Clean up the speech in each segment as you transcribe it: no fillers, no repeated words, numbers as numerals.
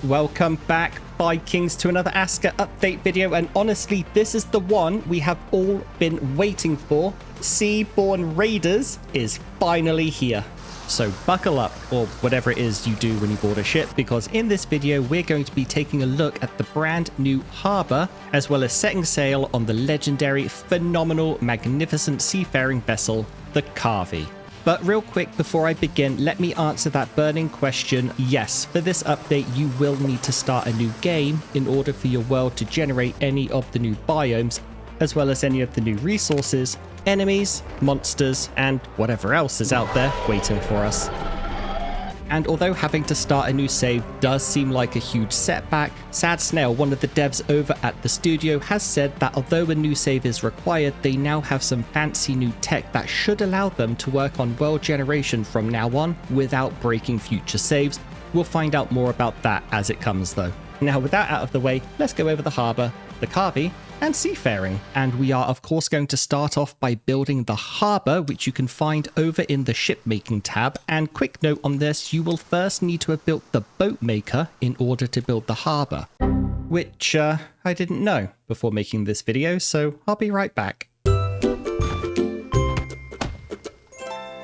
Welcome back, Vikings, to another ASKA update video, and honestly, this is the one we have all been waiting for. Seaborn Raiders is finally here. So buckle up, or whatever it is you do when you board a ship, because in this video we're going to be taking a look at the brand new harbour, as well as setting sail on the legendary, phenomenal, magnificent seafaring vessel, the Karvi. But real quick, before I begin, let me answer that burning question. Yes, for this update, you will need to start a new game in order for your world to generate any of the new biomes, as well as any of the new resources, enemies, monsters, and whatever else is out there waiting for us. And although having to start a new save does seem like a huge setback, Sad Snail, one of the devs over at the studio, has said that although a new save is required, they now have some fancy new tech that should allow them to work on world generation from now on without breaking future saves. We'll find out more about that as it comes though. Now with that out of the way, let's go over the harbour, the Karvi, and seafaring. And we are of course going to start off by building the harbour, which you can find over in the shipmaking tab. And quick note on this, you will first need to have built the boat maker in order to build the harbour, which I didn't know before making this video, so I'll be right back.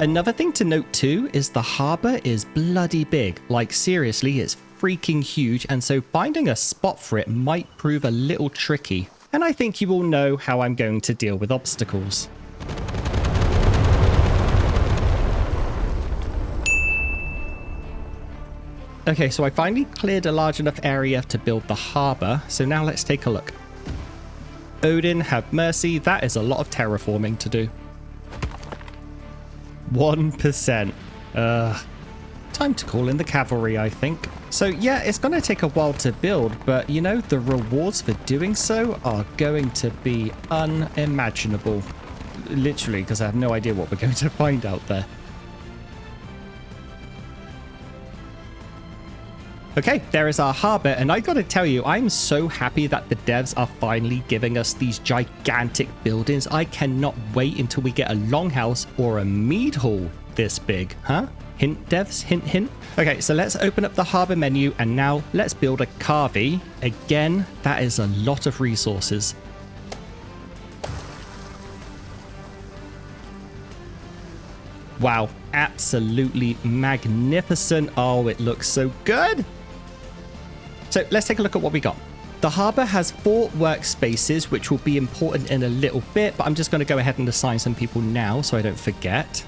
Another thing to note too is the harbour is bloody big, like seriously it's freaking huge, and so finding a spot for it might prove a little tricky. And I think you all know how I'm going to deal with obstacles. Okay, so I finally cleared a large enough area to build the harbour, so now let's take a look. Odin, have mercy, that is a lot of terraforming to do. 1%. Time to call in the cavalry, I think. So yeah, it's going to take a while to build, but you know, the rewards for doing so are going to be unimaginable. Literally, because I have no idea what we're going to find out there. Okay, there is our harbour, and I gotta tell you, I'm so happy that the devs are finally giving us these gigantic buildings. I cannot wait until we get a longhouse or a mead hall this big, huh? Hint, devs, hint, hint. Okay, so let's open up the harbour menu, and now let's build a Karvi. Again, that is a lot of resources. Wow, absolutely magnificent. Oh, it looks so good. So let's take a look at what we got. The harbour has 4 workspaces, which will be important in a little bit, but I'm just going to go ahead and assign some people now so I don't forget.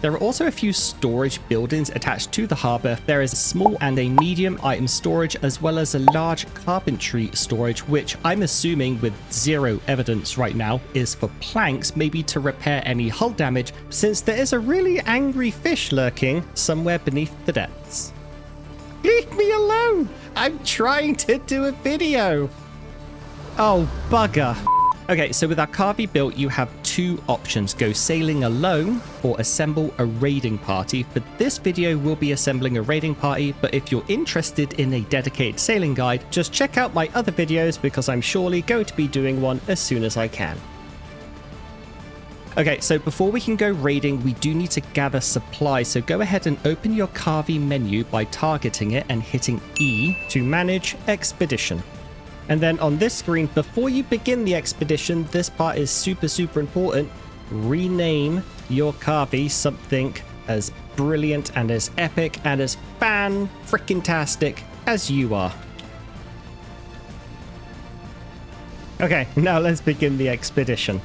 There are also a few storage buildings attached to the harbour. There is a small and a medium item storage, as well as a large carpentry storage, which I'm assuming, with zero evidence right now, is for planks, maybe to repair any hull damage, since there is a really angry fish lurking somewhere beneath the depths. Leave me alone! I'm trying to do a video! Oh, bugger. Okay, so with our Karvi built, you have 2 options. Go sailing alone or assemble a raiding party. For this video, we'll be assembling a raiding party, but if you're interested in a dedicated sailing guide, just check out my other videos because I'm surely going to be doing one as soon as I can. Okay, so before we can go raiding, we do need to gather supplies. So go ahead and open your Karvi menu by targeting it and hitting E to manage expedition. And then on this screen, before you begin the expedition, this part is super important. Rename your Karvi something as brilliant and as epic and as fan-frickin-tastic as you are. Okay, now let's begin the expedition.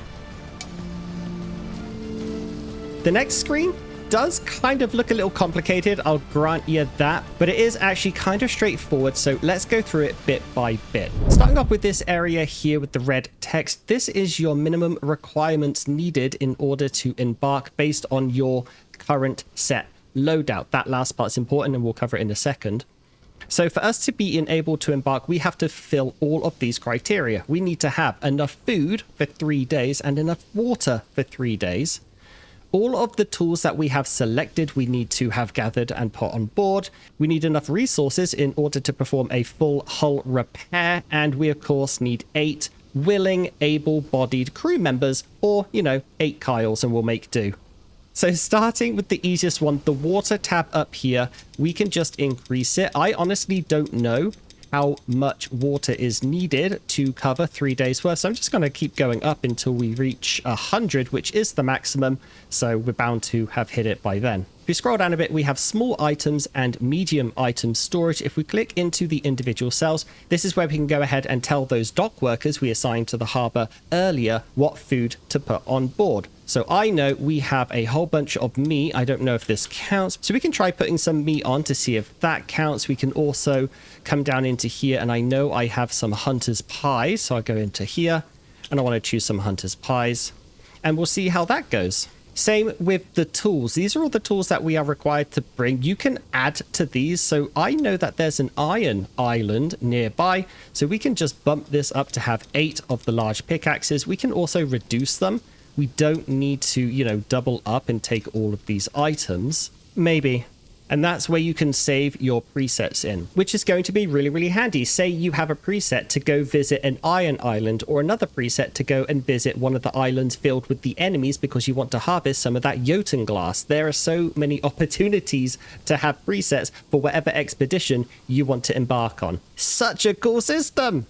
The next screen does kind of look a little complicated, I'll grant you that, but it is actually kind of straightforward, so let's go through it bit by bit. Starting off with this area here with the red text, this is your minimum requirements needed in order to embark based on your current set loadout. That last part's important and we'll cover it in a second. So for us to be able to embark, we have to fill all of these criteria. We need to have enough food for 3 days and enough water for 3 days. All of the tools that we have selected, we need to have gathered and put on board. We need enough resources in order to perform a full hull repair. And we, of course, need 8 willing, able-bodied crew members, or, you know, 8 Kyles, and we'll make do. So starting with the easiest one, the water tab up here, we can just increase it. I honestly don't know how much water is needed to cover 3 days worth. So I'm just going to keep going up until we reach 100, which is the maximum. So we're bound to have hit it by then. If we scroll down a bit, we have small items and medium item storage. If we click into the individual cells, this is where we can go ahead and tell those dock workers we assigned to the harbor earlier what food to put on board. So I know we have a whole bunch of meat. I don't know if this counts. So we can try putting some meat on to see if that counts. We can also come down into here, and I know I have some hunter's pies. So I go into here and I want to choose some hunter's pies, and we'll see how that goes. Same with the tools. These are all the tools that we are required to bring. You can add to these. So I know that there's an iron island nearby. So we can just bump this up to have 8 of the large pickaxes. We can also reduce them. We don't need to, you know, double up and take all of these items. Maybe. And that's where you can save your presets in, which is going to be really, really handy. Say you have a preset to go visit an iron island, or another preset to go and visit one of the islands filled with the enemies because you want to harvest some of that Jotun glass. There are so many opportunities to have presets for whatever expedition you want to embark on. Such a cool system.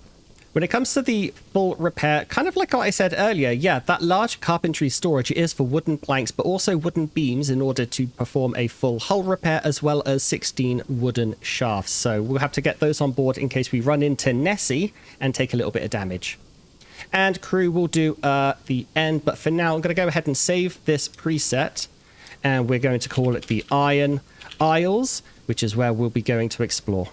When it comes to the full repair, kind of like what I said earlier, yeah, that large carpentry storage is for wooden planks, but also wooden beams in order to perform a full hull repair, as well as 16 wooden shafts. So we'll have to get those on board in case we run into Nessie and take a little bit of damage. And crew will do the end, but for now, I'm going to go ahead and save this preset, and we're going to call it the Iron Isles, which is where we'll be going to explore.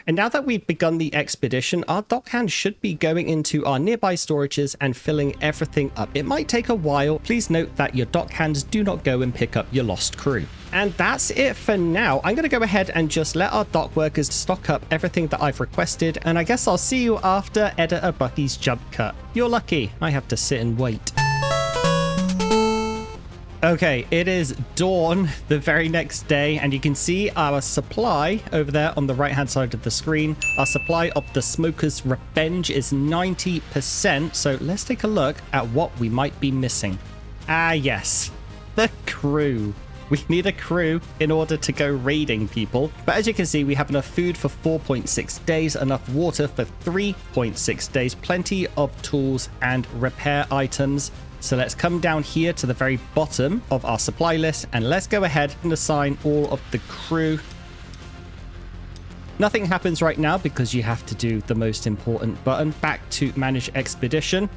And now that we've begun the expedition, our dockhand should be going into our nearby storages and filling everything up. It might take a while. Please note that your dockhands do not go and pick up your lost crew. And that's it for now. I'm going to go ahead and just let our dock workers stock up everything that I've requested. And I guess I'll see you after Editor Bucky's jump cut. You're lucky. I have to sit and wait. Okay, it is dawn the very next day, and you can see our supply over there on the right-hand side of the screen. Our supply of the Smoker's Revenge is 90%, so let's take a look at what we might be missing. Ah, yes, the crew. We need a crew in order to go raiding people. But as you can see, we have enough food for 4.6 days, enough water for 3.6 days, plenty of tools and repair items. So let's come down here to the very bottom of our supply list, and let's go ahead and assign all of the crew. Nothing happens right now because you have to do the most important button. Back to manage expedition.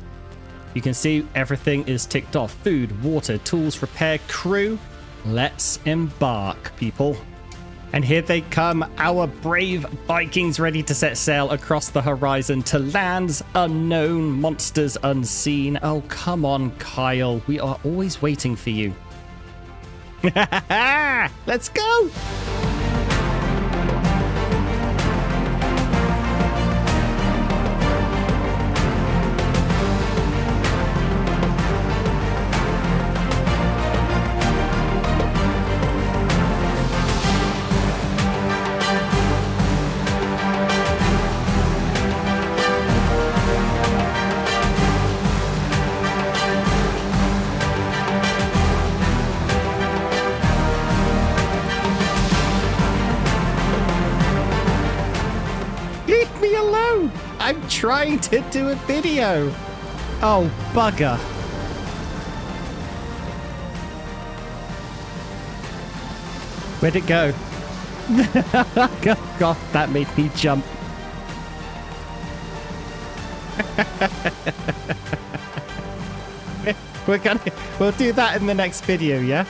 You can see everything is ticked off. Food, water, tools, repair, crew. Let's embark, people. And here they come, our brave Vikings, ready to set sail across the horizon to lands unknown, monsters unseen. Oh, come on, Kyle. We are always waiting for you. Let's go! I'm trying to do a video. Oh, bugger. Where'd it go? God, that made me jump. We'll do that in the next video, yeah?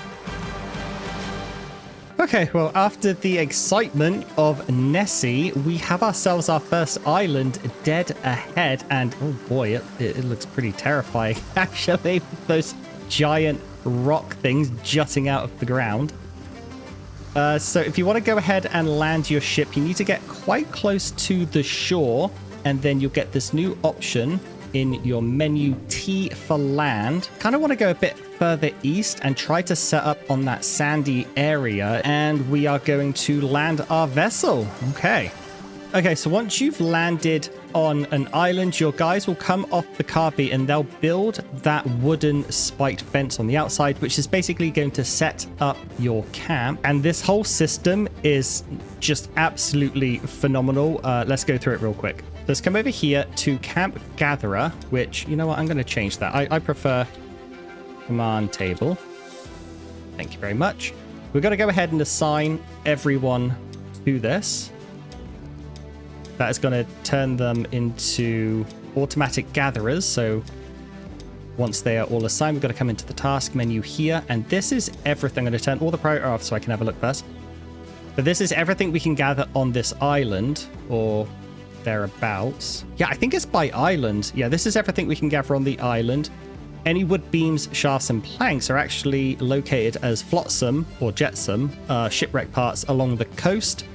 Okay, well, after the excitement of Nessie, we have ourselves our first island dead ahead, and oh boy, it looks pretty terrifying, actually, with those giant rock things jutting out of the ground. So if you want to go ahead and land your ship, you need to get quite close to the shore, and then you'll get this new option in your menu, T for land. Kind of want to go a bit further east and try to set up on that sandy area, and we are going to land our vessel. Okay, so once you've landed on an island, your guys will come off the Karvi and they'll build that wooden spiked fence on the outside, which is basically going to set up your camp. And this whole system is just absolutely phenomenal. Let's go through it real quick. Let's come over here to Camp Gatherer, which, you know what, I'm going to change that. I prefer command table. Thank you very much. We're going to go ahead and assign everyone to this. That is going to turn them into automatic gatherers. So once they are all assigned, we've got to come into the task menu here. And this is everything. I'm going to turn all the priority off so I can have a look first. But this is everything we can gather on this island or thereabouts. Yeah, I think it's by island. Yeah, this is everything we can gather on the island. Any wood beams, shafts, and planks are actually located as flotsam or jetsam shipwreck parts along the coast.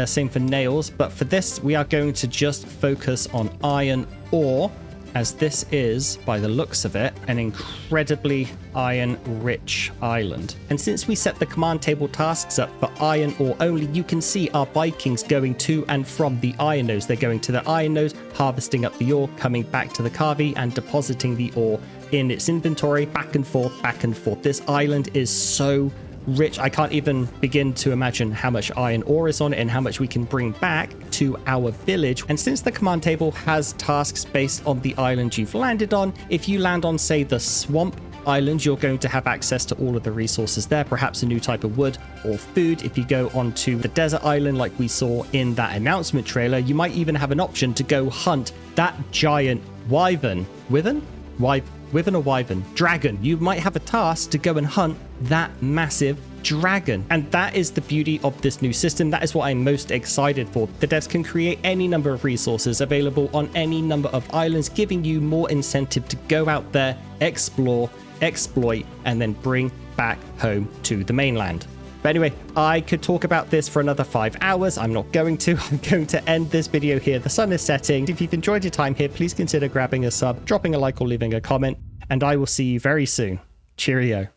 Same for nails, but for this we are going to just focus on iron ore, as this is, by the looks of it, an incredibly iron-rich island. And since we set the command table tasks up for iron ore only, you can see our Vikings going to and from the iron nodes. They're going to the iron nodes, harvesting up the ore, coming back to the Karvi, and depositing the ore in its inventory, back and forth, back and forth. This island is so rich. I can't even begin to imagine how much iron ore is on it and how much we can bring back to our village. And since the command table has tasks based on the island you've landed on, if you land on, say, the swamp island, you're going to have access to all of the resources there, perhaps a new type of wood or food. If you go onto the desert island like we saw in that announcement trailer, you might even have an option to go hunt that giant wyvern. Wyvern or wyvern? Dragon. You might have a task to go and hunt that massive dragon. And that is the beauty of this new system. That is what I'm most excited for. The devs can create any number of resources available on any number of islands, giving you more incentive to go out there, explore, exploit, and then bring back home to the mainland. But anyway, I could talk about this for another 5 hours. I'm not going to. I'm going to end this video here. The sun is setting. If you've enjoyed your time here, please consider grabbing a sub, dropping a like, or leaving a comment. And I will see you very soon. Cheerio.